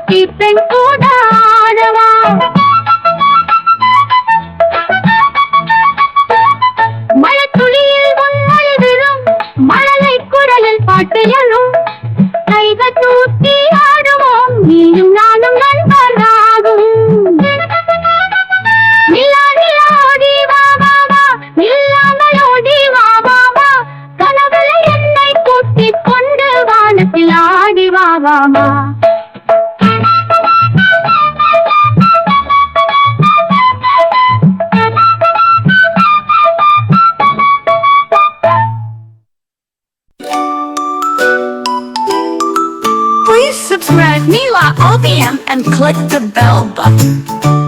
குட்டி பெண் கூட ஆடவா மழத்துளியில் முன்னழி விழும் மழலை குரலில் பாட்டு எழும் கைகள் தூக்கி ஆடுவோம் நீயும் நானும் நண்பராகும் நிலாடி வா வா வா நில்லாமலோடி வா வா வா கனவுல என்னை கூட்டிக் கொண்டு வானத்தில் ஆடி வா வா வா Please subscribe Mila OBM and click the bell button.